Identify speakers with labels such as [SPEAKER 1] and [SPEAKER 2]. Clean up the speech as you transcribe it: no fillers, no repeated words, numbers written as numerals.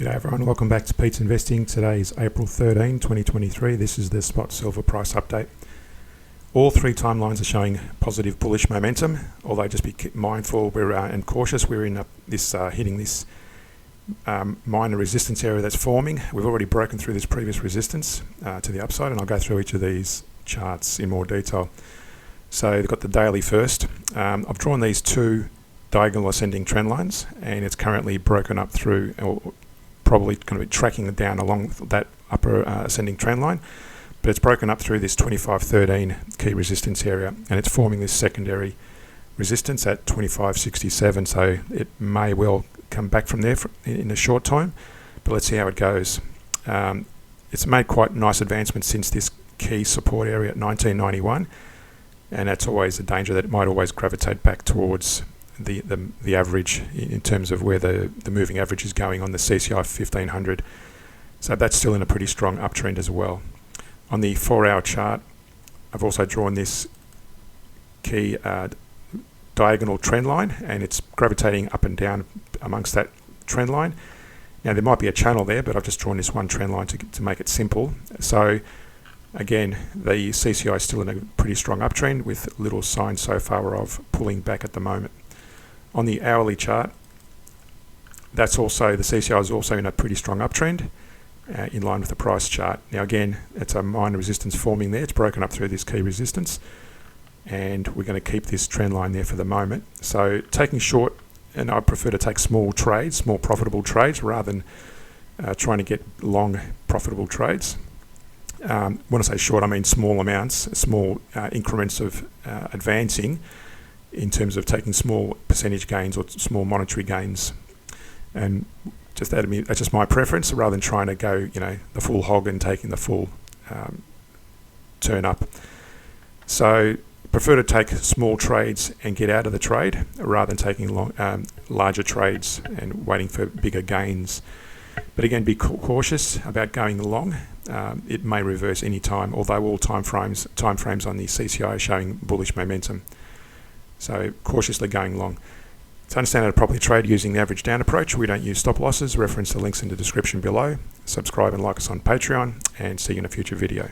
[SPEAKER 1] G'day everyone, welcome back to Pete's Investing. Today is April 13, 2023. This is the spot silver price update. All three timelines are showing positive bullish momentum, although just be mindful and cautious. We're in hitting this minor resistance area that's forming. We've already broken through this previous resistance to the upside, and I'll go through each of these charts in more detail. So we've got the daily first. I've drawn these two diagonal ascending trend lines, and it's currently broken up through, or probably going to be tracking it down along that upper ascending trend line, but it's broken up through this 2513 key resistance area, and it's forming this secondary resistance at 2567. So it may well come back from there in a short time, but let's see how it goes. It's made quite nice advancement since this key support area at 1991, and that's always a danger that it might always gravitate back towards the average in terms of where the moving average is going on the CCI 1500. So that's still in a pretty strong uptrend as well. On the 4-hour chart, I've also drawn this key diagonal trend line, and it's gravitating up and down amongst that trend line. Now there might be a channel there, but I've just drawn this one trend line to make it simple. So again, the CCI is still in a pretty strong uptrend with little signs so far of pulling back at the moment. On the hourly chart, the CCI is also in a pretty strong uptrend in line with the price chart. Now again, it's a minor resistance forming there. It's broken up through this key resistance, and we're going to keep this trend line there for the moment. So taking short, and I prefer to take small trades, small profitable trades, rather than trying to get long profitable trades. When I say short, I mean small amounts, small increments of advancing, in terms of taking small percentage gains or small monetary gains. And just that's just my preference, rather than trying to go the full hog and taking the full turn up. So prefer to take small trades and get out of the trade, rather than taking larger trades and waiting for bigger gains. But again, be cautious about going long. It may reverse any time, although all time frames on the CCI are showing bullish momentum. So cautiously going long. To understand how to properly trade using the average down approach, we don't use stop losses. Reference the links in the description below. Subscribe and like us on Patreon, and see you in a future video.